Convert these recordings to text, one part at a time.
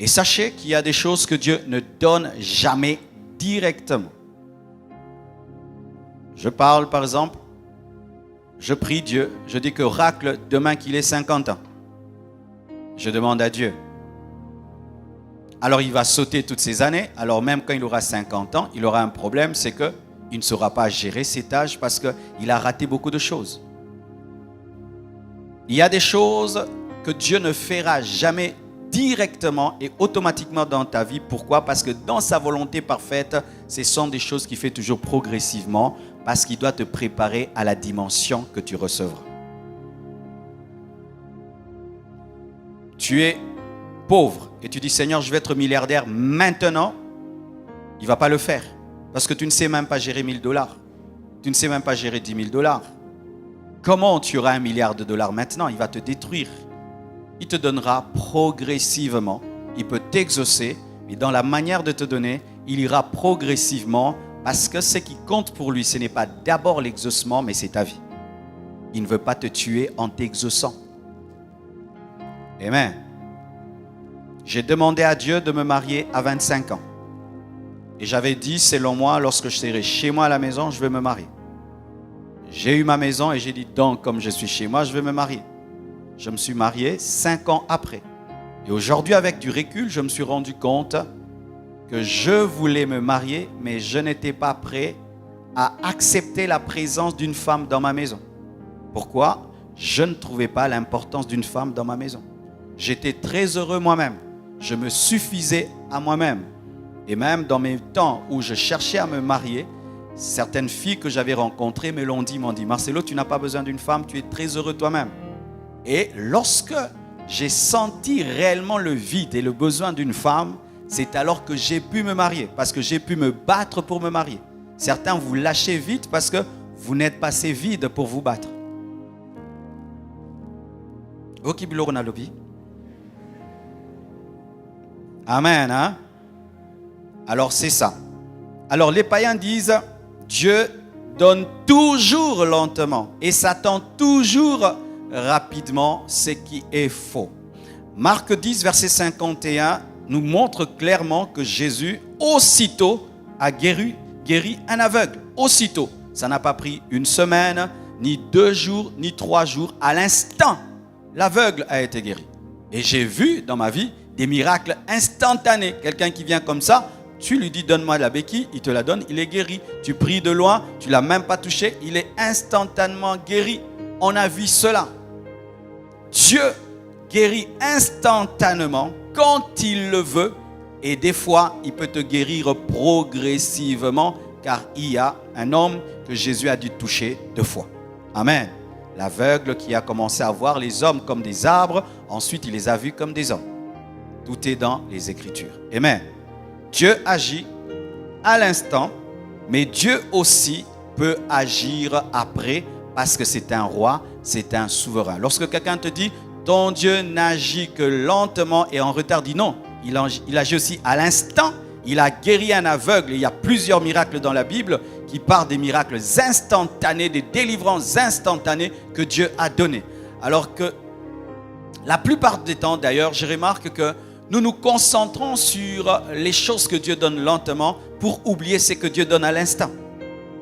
Et sachez qu'il y a des choses que Dieu ne donne jamais directement. Je parle par exemple, je prie Dieu, je dis que Racle demain qu'il ait 50 ans. Je demande à Dieu. Alors il va sauter toutes ces années, alors même quand il aura 50 ans, il aura un problème, c'est qu'il ne saura pas gérer cet âge parce qu'il a raté beaucoup de choses. Il y a des choses que Dieu ne fera jamais directement et automatiquement dans ta vie. Pourquoi? Parce que dans sa volonté parfaite, ce sont des choses qu'il fait toujours progressivement parce qu'il doit te préparer à la dimension que tu recevras. Tu es pauvre et tu dis Seigneur, je vais être milliardaire maintenant. Il ne va pas le faire parce que tu ne sais même pas gérer $1000. Tu ne sais même pas gérer $10,000. Comment tu auras $1 milliard maintenant? Il va te détruire. Il te donnera progressivement. Il peut t'exaucer, mais dans la manière de te donner, il ira progressivement parce que ce qui compte pour lui, ce n'est pas d'abord l'exaucement, mais c'est ta vie. Il ne veut pas te tuer en t'exaucant. Amen. J'ai demandé à Dieu de me marier à 25 ans. Et j'avais dit, selon moi, lorsque je serai chez moi à la maison, je vais me marier. J'ai eu ma maison et j'ai dit, donc, comme je suis chez moi, je vais me marier. Je me suis marié 5 ans après. Et aujourd'hui, avec du recul, je me suis rendu compte que je voulais me marier, mais je n'étais pas prêt à accepter la présence d'une femme dans ma maison. Pourquoi? Je ne trouvais pas l'importance d'une femme dans ma maison. J'étais très heureux moi-même. Je me suffisais à moi-même. Et même dans mes temps où je cherchais à me marier, certaines filles que j'avais rencontrées me l'ont dit, m'ont dit, Marcelo, tu n'as pas besoin d'une femme, tu es très heureux toi-même. Et lorsque j'ai senti réellement le vide et le besoin d'une femme, c'est alors que j'ai pu me marier, parce que j'ai pu me battre pour me marier. Certains vous lâchez vite parce que vous n'êtes pas assez vide pour vous battre. Amen. Hein? Alors c'est ça. Alors les païens disent, Dieu donne toujours lentement et s'attend toujours rapidement, ce qui est faux. Marc 10, verset 51, nous montre clairement que Jésus, aussitôt, a guéri un aveugle. Aussitôt. Ça n'a pas pris 1 semaine, ni 2 jours, ni 3 jours. À l'instant, l'aveugle a été guéri. Et j'ai vu dans ma vie des miracles instantanés. Quelqu'un qui vient comme ça, tu lui dis donne-moi la béquille, il te la donne, il est guéri. Tu pries de loin, tu ne l'as même pas touché, il est instantanément guéri. On a vu cela. Dieu guérit instantanément quand il le veut et des fois il peut te guérir progressivement car il y a un homme que Jésus a dû toucher 2 fois. Amen. L'aveugle qui a commencé à voir les hommes comme des arbres, ensuite il les a vus comme des hommes. Tout est dans les Écritures. Amen. Dieu agit à l'instant, mais Dieu aussi peut agir après parce que c'est un roi, c'est un souverain. Lorsque quelqu'un te dit, ton Dieu n'agit que lentement et en retard, dis non, il agit aussi à l'instant. Il a guéri un aveugle. Il y a plusieurs miracles dans la Bible qui parlent des miracles instantanés, des délivrances instantanées que Dieu a données. Alors que la plupart des temps, d'ailleurs, je remarque que nous nous concentrons sur les choses que Dieu donne lentement pour oublier ce que Dieu donne à l'instant.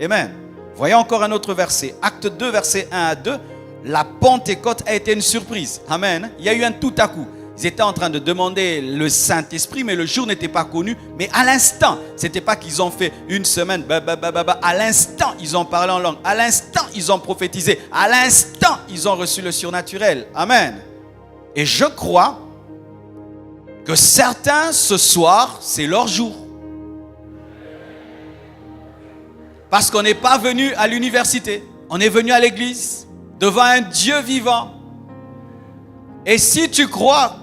Amen. Voyons encore un autre verset. Acte 2, verset 1 à 2. La Pentecôte a été une surprise. Amen. Il y a eu un tout à coup. Ils étaient en train de demander le Saint-Esprit, mais le jour n'était pas connu. Mais à l'instant, ce n'était pas qu'ils ont fait 1 semaine. À l'instant, ils ont parlé en langue. À l'instant, ils ont prophétisé. À l'instant, ils ont reçu le surnaturel. Amen. Et je crois que certains, ce soir, c'est leur jour. Parce qu'on n'est pas venu à l'université. On est venu à l'église, devant un Dieu vivant. Et si tu crois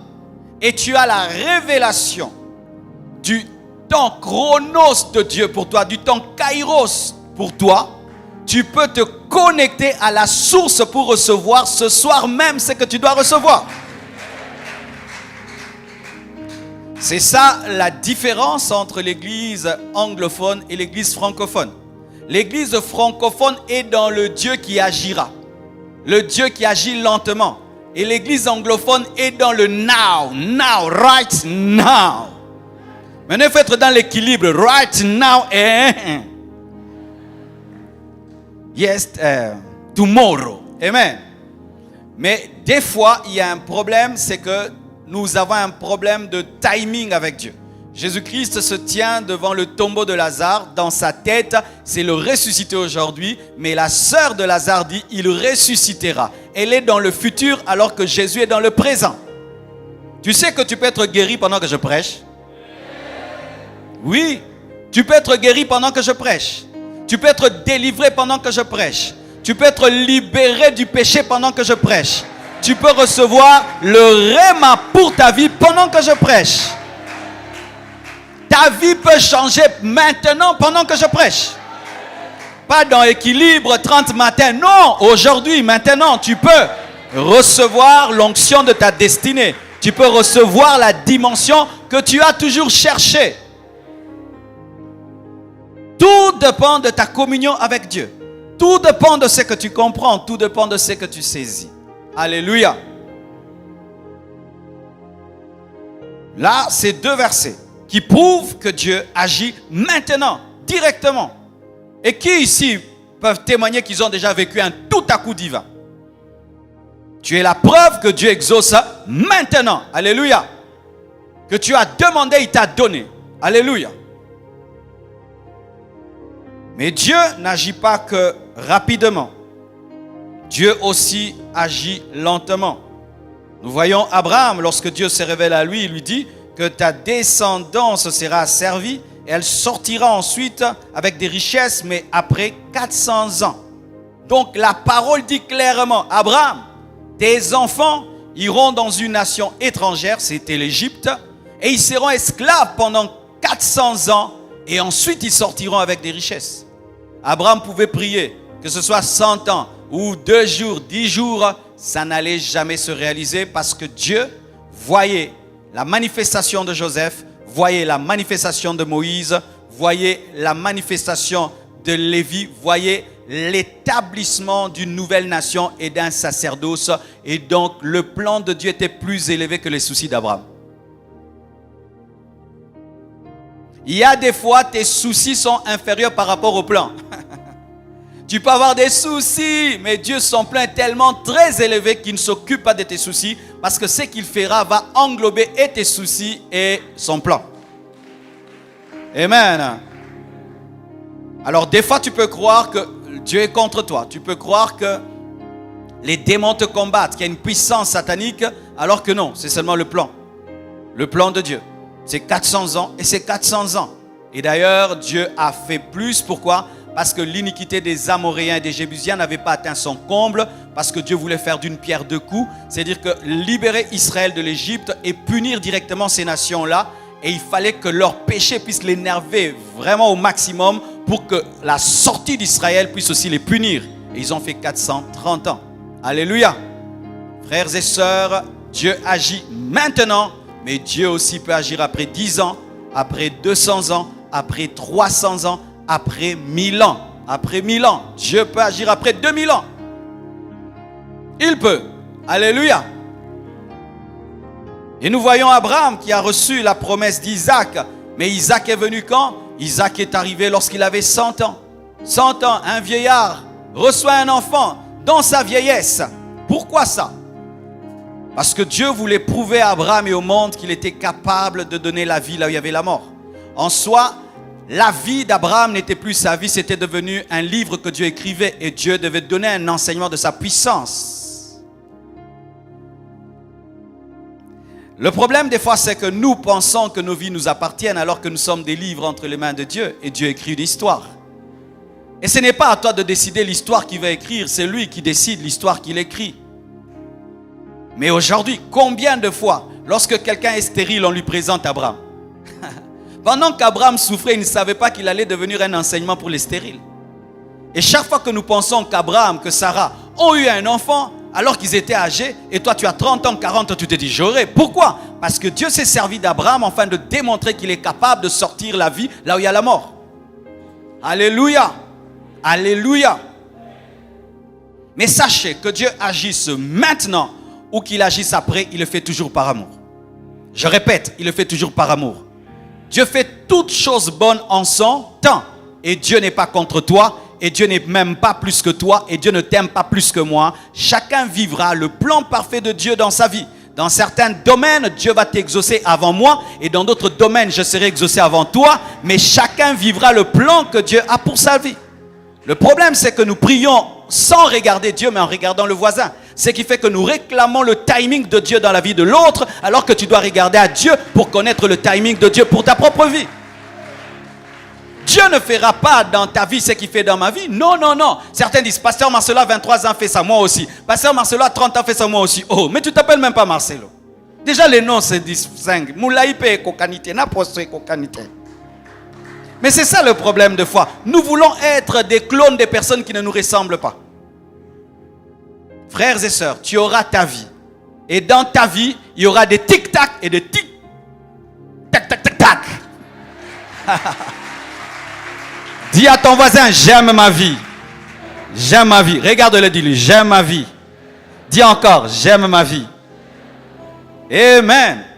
et tu as la révélation du temps chronos de Dieu pour toi, du temps kairos pour toi, tu peux te connecter à la source pour recevoir ce soir même ce que tu dois recevoir. C'est ça la différence entre l'église anglophone et l'église francophone. L'église francophone est dans le Dieu qui agira. Le Dieu qui agit lentement. Et l'église anglophone est dans le now, right now. Maintenant, il faut être dans l'équilibre, right now et yes, tomorrow. Amen. Mais des fois, il y a un problème, c'est que nous avons un problème de timing avec Dieu. Jésus-Christ se tient devant le tombeau de Lazare. Dans sa tête, c'est le ressuscité aujourd'hui. Mais la sœur de Lazare dit, il ressuscitera. Elle est dans le futur alors que Jésus est dans le présent. Tu sais que tu peux être guéri pendant que je prêche? Oui, tu peux être guéri pendant que je prêche. Tu peux être délivré pendant que je prêche. Tu peux être libéré du péché pendant que je prêche. Tu peux recevoir le réma pour ta vie pendant que je prêche. Ta vie peut changer maintenant pendant que je prêche. Pas dans équilibre 30 matin. Non, aujourd'hui, maintenant, tu peux recevoir l'onction de ta destinée. Tu peux recevoir la dimension que tu as toujours cherchée. Tout dépend de ta communion avec Dieu. Tout dépend de ce que tu comprends. Tout dépend de ce que tu saisis. Alléluia. Là, c'est 2 versets qui prouvent que Dieu agit maintenant, directement. Et qui ici peuvent témoigner qu'ils ont déjà vécu un tout à coup divin? Tu es la preuve que Dieu exauce maintenant. Alléluia. Que tu as demandé, il t'a donné. Alléluia. Mais Dieu n'agit pas que rapidement. Dieu aussi agit lentement. Nous voyons Abraham, lorsque Dieu se révèle à lui, il lui dit que ta descendance sera asservie et elle sortira ensuite avec des richesses, mais après 400 ans. Donc la parole dit clairement, Abraham, tes enfants iront dans une nation étrangère, c'était l'Égypte, et ils seront esclaves pendant 400 ans, et ensuite ils sortiront avec des richesses. Abraham pouvait prier, que ce soit 100 ans, ou 2 jours, 10 jours, ça n'allait jamais se réaliser parce que Dieu voyait la manifestation de Joseph, voyait la manifestation de Moïse, voyait la manifestation de Lévi, voyait l'établissement d'une nouvelle nation et d'un sacerdoce. Et donc le plan de Dieu était plus élevé que les soucis d'Abraham. Il y a des fois, tes soucis sont inférieurs par rapport au plan. Tu peux avoir des soucis, mais Dieu, son plan est tellement très élevé qu'il ne s'occupe pas de tes soucis parce que ce qu'il fera va englober et tes soucis et son plan. Amen. Alors des fois, tu peux croire que Dieu est contre toi. Tu peux croire que les démons te combattent, qu'il y a une puissance satanique, alors que non, c'est seulement le plan. Le plan de Dieu. C'est 400 ans et c'est 400 ans. Et d'ailleurs, Dieu a fait plus. Pourquoi? Parce que l'iniquité des Amoréens et des Jébusiens n'avait pas atteint son comble, parce que Dieu voulait faire d'une pierre 2 coups, c'est-à-dire que libérer Israël de l'Égypte et punir directement ces nations-là, et il fallait que leur péché puisse l'énerver vraiment au maximum pour que la sortie d'Israël puisse aussi les punir. Et ils ont fait 430 ans. Alléluia. Frères et sœurs, Dieu agit maintenant, mais Dieu aussi peut agir après 10 ans, après 200 ans, après 300 ans, après 1000 ans. Après 1000 ans. Dieu peut agir après 2000 ans. Il peut. Alléluia. Et nous voyons Abraham qui a reçu la promesse d'Isaac. Mais Isaac est venu quand? Isaac est arrivé lorsqu'il avait 100 ans. 100 ans, un vieillard reçoit un enfant dans sa vieillesse. Pourquoi ça? Parce que Dieu voulait prouver à Abraham et au monde qu'il était capable de donner la vie là où il y avait la mort. En soi, la vie d'Abraham n'était plus sa vie, c'était devenu un livre que Dieu écrivait et Dieu devait donner un enseignement de sa puissance. Le problème des fois, c'est que nous pensons que nos vies nous appartiennent alors que nous sommes des livres entre les mains de Dieu et Dieu écrit l'histoire. Et ce n'est pas à toi de décider l'histoire qu'il va écrire, c'est lui qui décide l'histoire qu'il écrit. Mais aujourd'hui, combien de fois, lorsque quelqu'un est stérile, on lui présente Abraham? Pendant qu'Abraham souffrait, il ne savait pas qu'il allait devenir un enseignement pour les stériles. Et chaque fois que nous pensons qu'Abraham, que Sarah ont eu un enfant, alors qu'ils étaient âgés, et toi tu as 30 ans, 40 ans, tu te dis j'aurai. Pourquoi? Parce que Dieu s'est servi d'Abraham afin de démontrer qu'il est capable de sortir la vie là où il y a la mort. Alléluia. Alléluia. Mais sachez que Dieu agisse maintenant ou qu'il agisse après, il le fait toujours par amour. Je répète, il le fait toujours par amour. Dieu fait toutes choses bonnes en son temps. Et Dieu n'est pas contre toi. Et Dieu n'est même pas plus que toi. Et Dieu ne t'aime pas plus que moi. Chacun vivra le plan parfait de Dieu dans sa vie. Dans certains domaines, Dieu va t'exaucer avant moi. Et dans d'autres domaines, je serai exaucé avant toi. Mais chacun vivra le plan que Dieu a pour sa vie. Le problème, c'est que nous prions sans regarder Dieu, mais en regardant le voisin. Ce qui fait que nous réclamons le timing de Dieu dans la vie de l'autre, alors que tu dois regarder à Dieu pour connaître le timing de Dieu pour ta propre vie. Dieu ne fera pas dans ta vie ce qu'il fait dans ma vie. Non, non, non. Certains disent, Pasteur Marcelo a 23 ans, fait ça, moi aussi. Pasteur Marcelo a 30 ans, fait ça, moi aussi. Oh, mais tu t'appelles même pas Marcelo. Déjà, les noms se distinguent. Moulaïpe et Kokanité, Naposto et Kokanité. Mais c'est ça le problème de foi. Nous voulons être des clones des personnes qui ne nous ressemblent pas. Frères et sœurs, tu auras ta vie. Et dans ta vie, il y aura des tic-tac et des tic-tac-tac-tac. Dis à ton voisin, j'aime ma vie. J'aime ma vie. Regarde-le, dis-lui, j'aime ma vie. Dis encore, j'aime ma vie. Amen.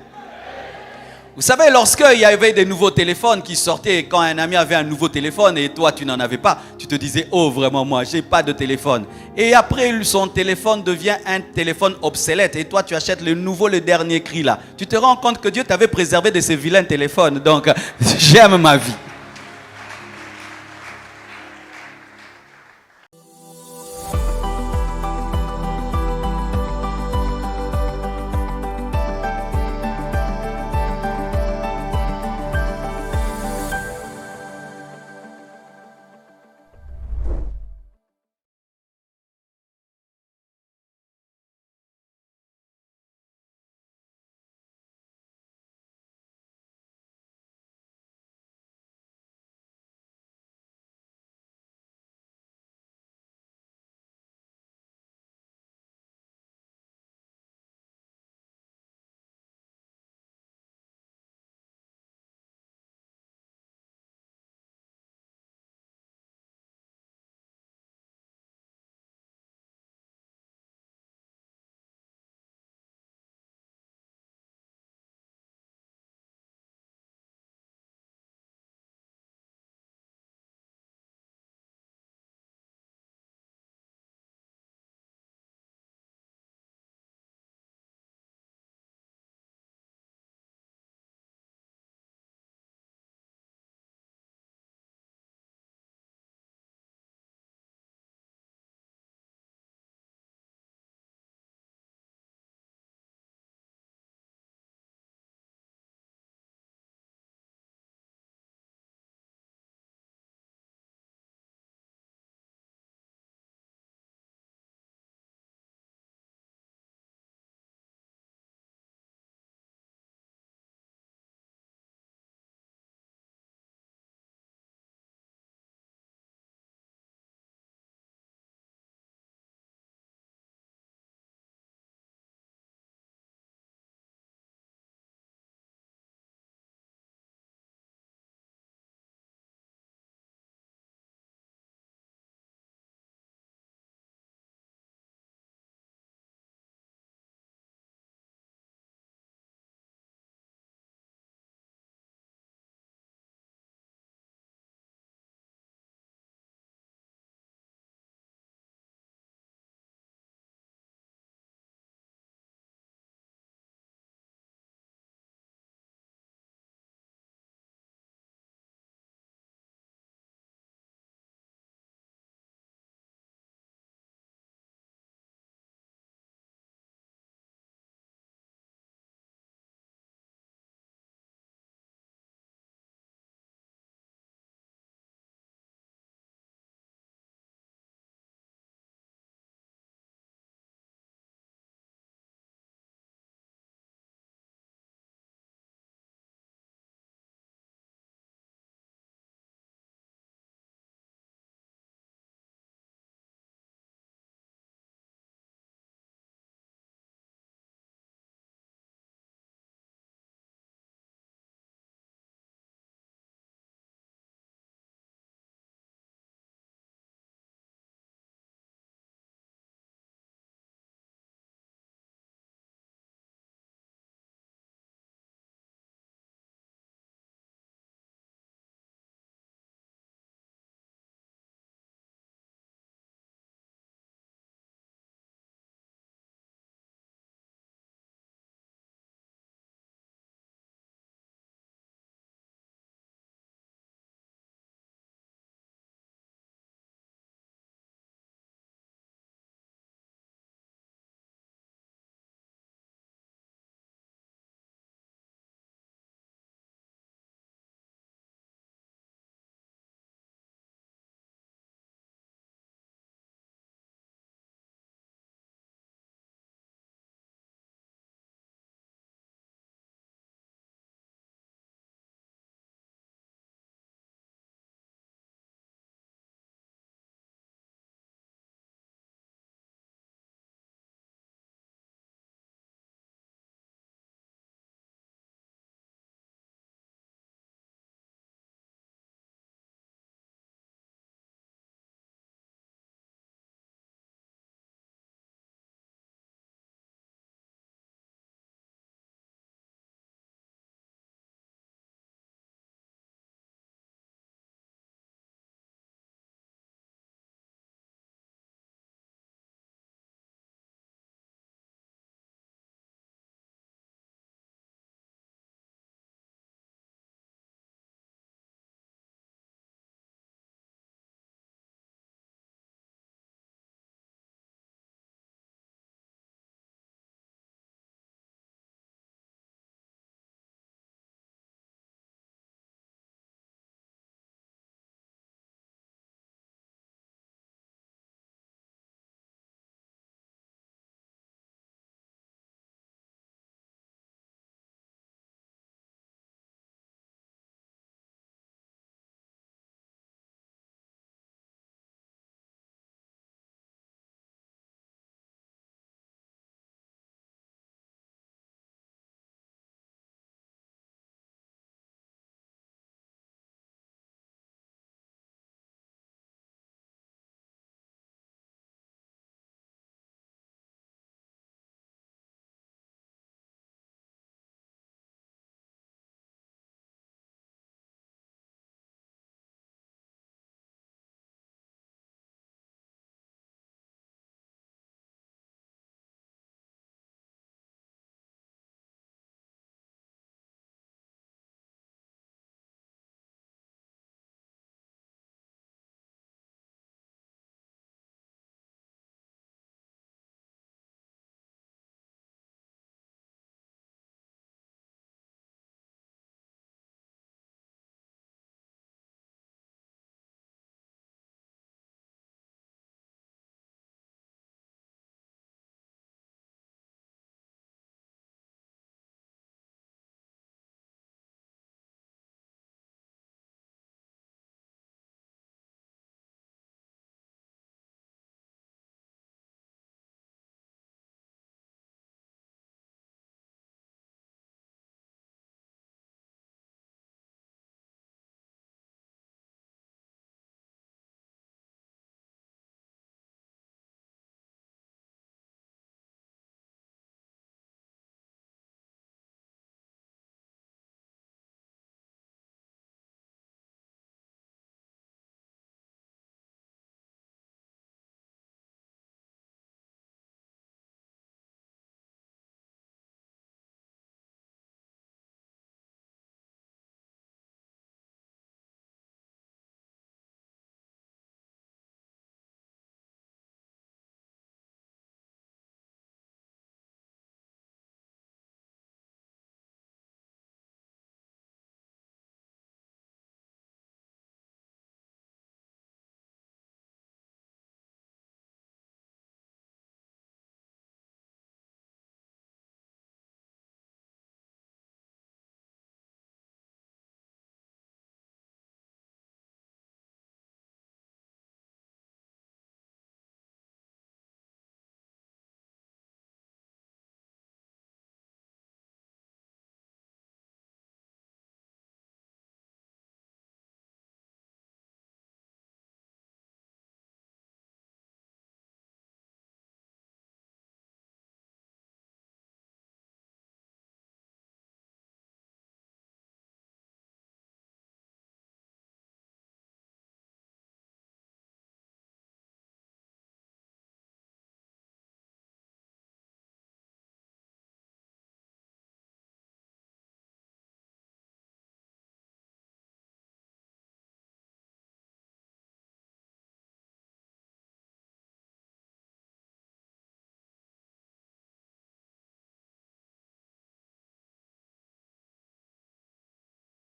Vous savez, lorsqu'il y avait des nouveaux téléphones qui sortaient, quand un ami avait un nouveau téléphone et toi tu n'en avais pas, tu te disais, oh vraiment moi, j'ai pas de téléphone. Et après, son téléphone devient un téléphone obsolète et toi tu achètes le nouveau, le dernier cri là. Tu te rends compte que Dieu t'avait préservé de ces vilains téléphones. Donc, j'aime ma vie.